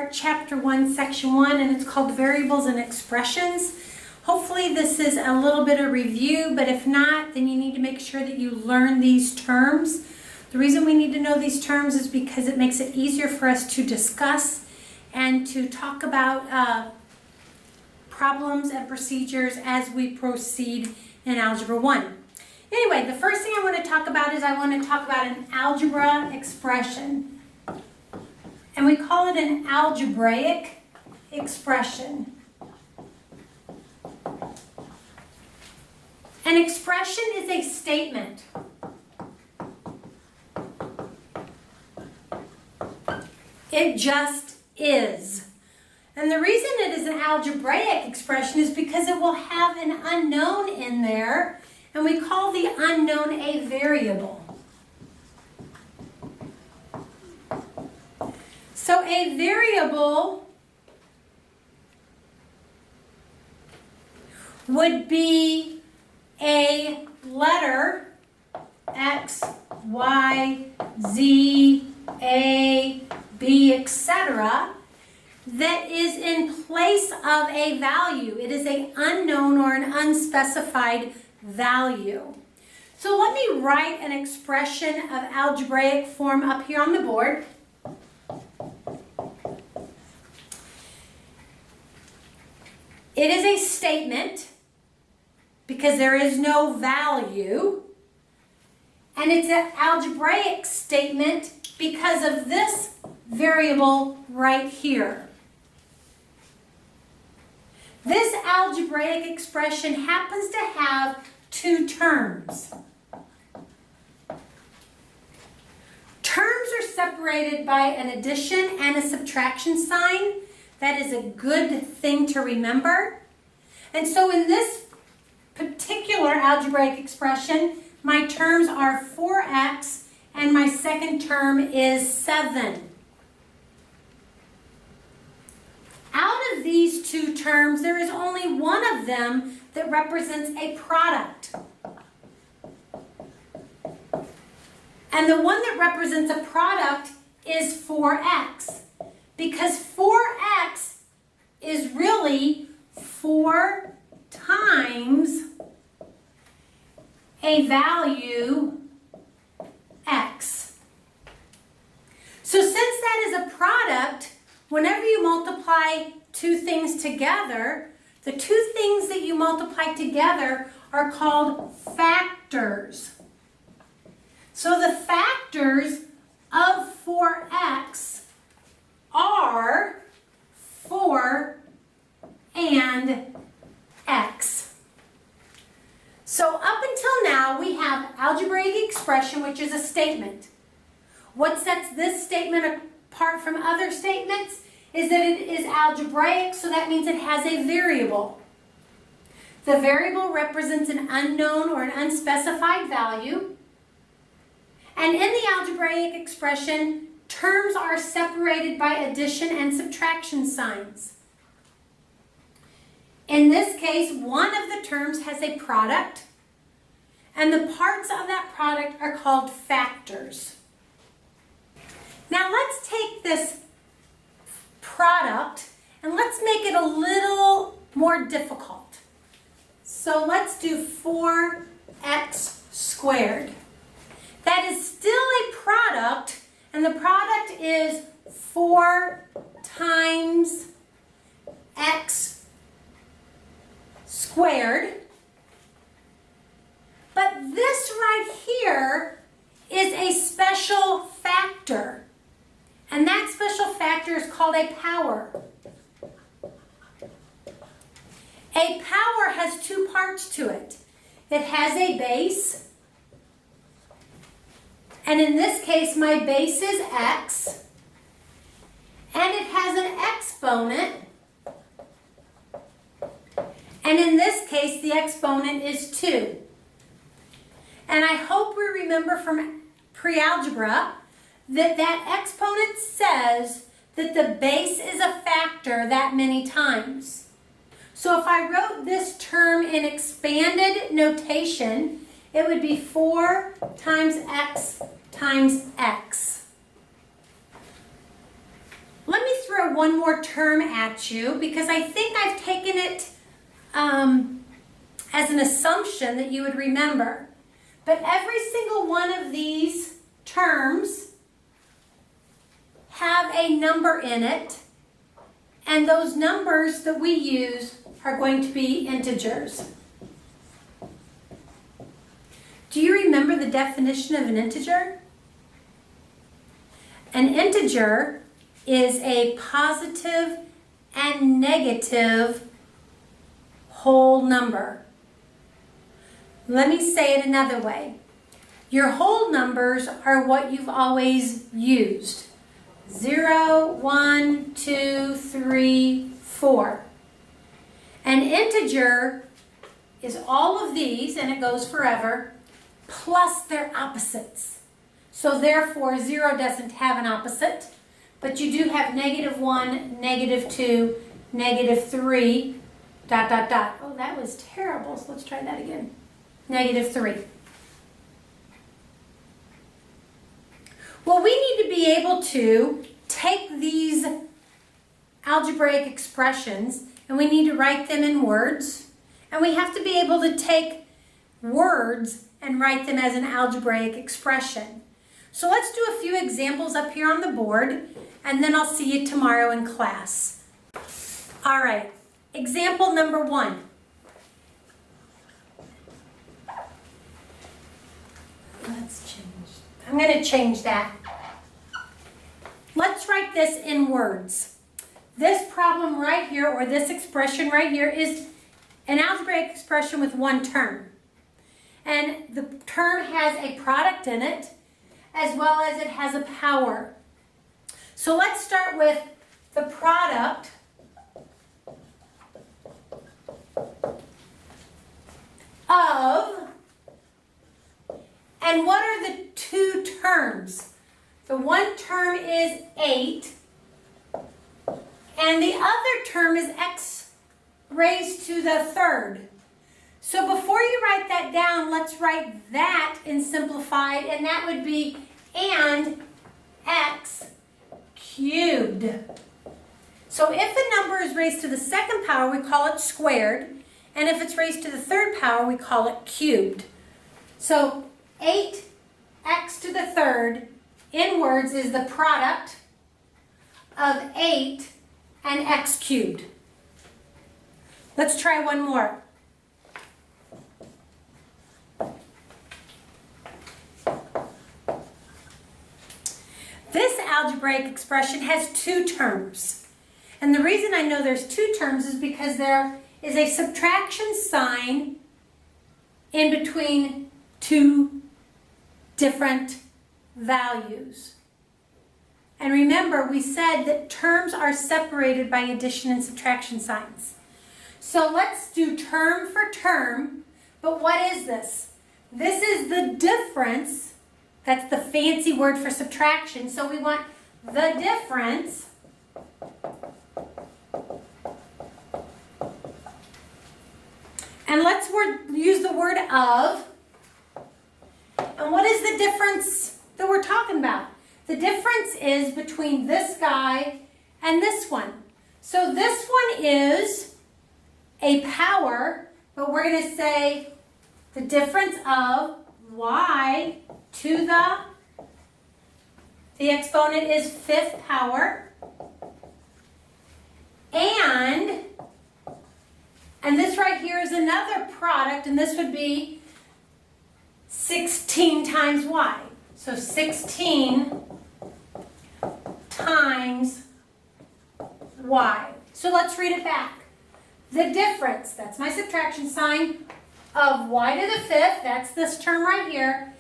start Chapter 1, Section 1, and it's called Variables and Expressions. Hopefully this is a little bit of review, but if not, then you need to make sure that you learn these terms. The reason we need to know these terms is because it makes it easier for us to discuss and to talk about problems and procedures as we proceed in Algebra 1. Anyway, the first thing I want to talk about is I want to talk about an algebra expression. And we call it an algebraic expression. An expression is a statement. It just is. And the reason it is an algebraic expression is because it will have an unknown in there, and we call the unknown a variable. So a variable would be a letter X, Y, Z, A, B, etc. that is in place of a value. It is an unknown or an unspecified value. So let me write an expression of algebraic form up here on the board. It is a statement because there is no value, and it's an algebraic statement because of this variable right here. This algebraic expression happens to have two terms. Terms are separated by an addition and a subtraction sign. That is a good thing to remember. And so in this particular algebraic expression, my terms are 4x and my second term is 7. Out of these two terms, there is only one of them that represents a product. And the one that represents a product is 4x. Because 4x is really 4 times a value x. So since that is a product, whenever you multiply two things together, the two things that you multiply together are called factors. So the factors of 4x are 4 and x. So up until now, we have algebraic expression, which is a statement. What sets this statement apart from other statements is that it is algebraic, so that means it has a variable. The variable represents an unknown or an unspecified value. And in the algebraic expression, terms are separated by addition and subtraction signs. In this case, one of the terms has a product, and the parts of that product are called factors. Now let's take this product and let's make it a little more difficult. So let's do 4x squared. That is still a product, and the product is 4 times x squared. But this right here is a special factor. And that special factor is called a power. A power has two parts to it. It has a base. And in this case, my base is x. And it has an exponent. And in this case, the exponent is 2. And I hope we remember from pre-algebra that that exponent says that the base is a factor that many times. So if I wrote this term in expanded notation, it would be 4 times x times x. Let me throw throw one more term at you because I think I've taken it as an assumption that you would remember. But every single one of these terms have a number in it, and those numbers that we use are going to be integers. Do you remember the definition of an integer? An integer is a positive and negative whole number. Let me say it another way. Your whole numbers are what you've always used. 0, 1, 2, 3, 4. An integer is all of these, and it goes forever, plus their opposites. So therefore, 0 doesn't have an opposite, but you do have -1, -2, -3, ... Oh, that was terrible, so let's try that again. -3. Well, we need to be able to take these algebraic expressions and we need to write them in words, and we have to be able to take words and write them as an algebraic expression. So let's do a few examples up here on the board, and then I'll see you tomorrow in class. All right, example number 1. I'm going to change that. Let's write this in words. This problem right here, or this expression right here, is an algebraic expression with one term. And the term has a product in it, as well as it has a power. So let's start with the product of, and what are the two terms? The one term is 8, and the other term is x raised to the third. So before you write that down, let's write that in simplified, and that would be and x cubed. So if a number is raised to the second power, we call it squared, and if it's raised to the third power, we call it cubed. So 8x to the third in words is the product of 8 and x cubed. Let's try one more. This algebraic expression has two terms. And the reason I know there's two terms is because there is a subtraction sign in between two different values. And remember, we said that terms are separated by addition and subtraction signs. So let's do term for term, but what is this? This is the difference. That's the fancy word for subtraction. So we want the difference and let's use the word of. And what is the difference that we're talking about? The difference is between this guy and this one. So this one is a power, but we're going to say the difference of y to the exponent is 5th power, and this right here is another product, and this would be 16 times y. So 16 times y. So let's read it back. The difference, that's my subtraction sign, of y to the 5th, that's this term right here,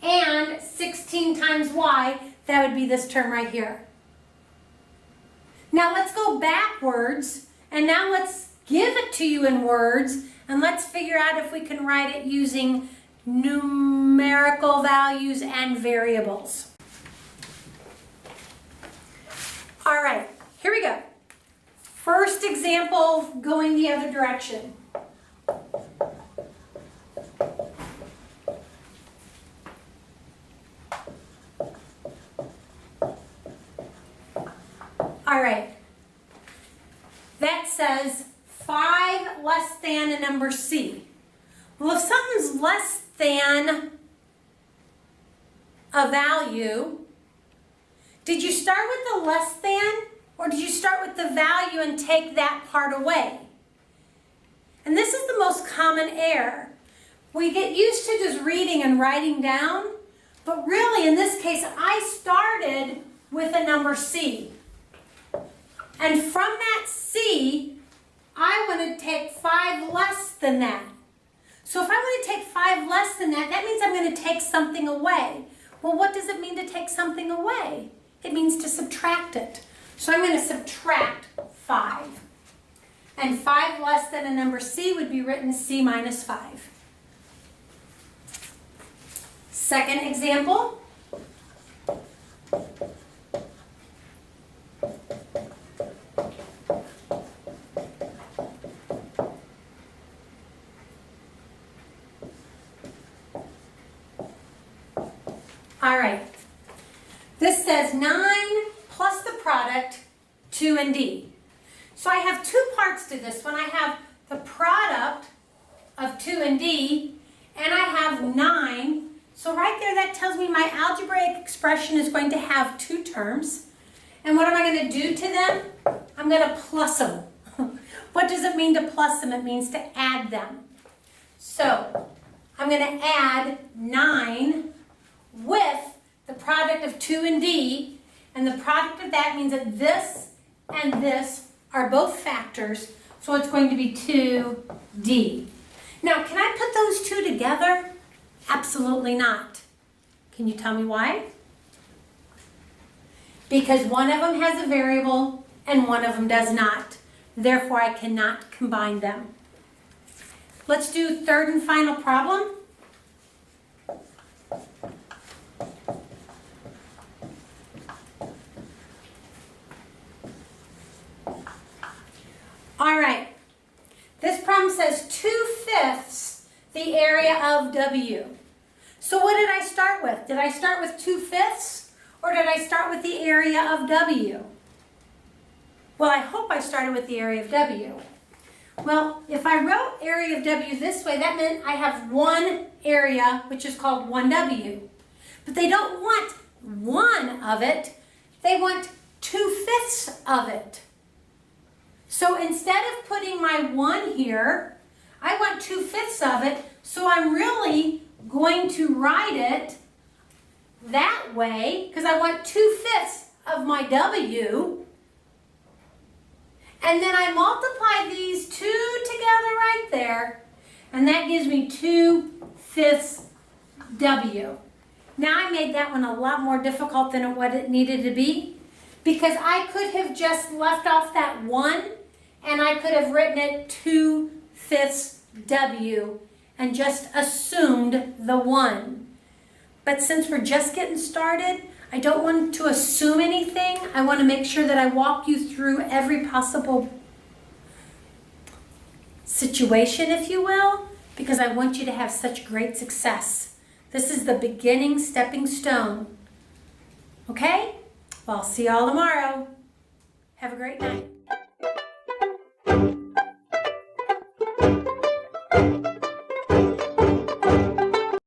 and 16 times y, that would be this term right here. Now let's go backwards, and now let's give it to you in words, and let's figure out if we can write it using numerical values and variables. All right, here we go. First example going the other direction. All right, that says 5 less than a number C. Well, if something's less than a value, did you start with the less than, or did you start with the value and take that part away? And this is the most common error. We get used to just reading and writing down, but really in this case, I started with a number C. And from that C, I want to take 5 less than that. So if I want to take 5 less than that, that means I'm going to take something away. Well, what does it mean to take something away? It means to subtract it. So I'm going to subtract 5. And 5 less than a number C would be written C minus 5. Second example. All right. This says 9 plus the product 2 and D. So I have 2 parts to this one. I have the product of 2 and D, and I have 9. So right there, that tells me my algebraic expression is going to have 2 terms. And what am I going to do to them? I'm going to plus them. What does it mean to plus them? It means to add them. So I'm going to add 9 with the product of 2 and D, and the product of that means that this and this are both factors, so it's going to be 2D. Now, can I put those 2 together? Absolutely not. Can you tell me why? Because one of them has a variable and one of them does not. Therefore, I cannot combine them. Let's do third and final problem. All right, this problem says 2/5 the area of W. So what did I start with? Did I start with 2/5 or did I start with the area of W? Well, I hope I started with the area of W. Well, if I wrote area of W this way, that meant I have one area, which is called 1W. But they don't want 1 of it, they want 2/5 of it. So instead of putting my 1 here, I want 2/5 of it, so I'm really going to write it that way because I want 2/5 of my W. And then I multiply these 2 together right there, and that gives me 2/5 W. Now I made that one a lot more difficult than what it needed to be because I could have just left off that 1 and I could have written it 2/5 W and just assumed the 1. But since we're just getting started, I don't want to assume anything. I want to make sure that I walk you through every possible situation, if you will, because I want you to have such great success. This is the beginning stepping stone. Okay? Well, I'll see y'all tomorrow. Have a great night.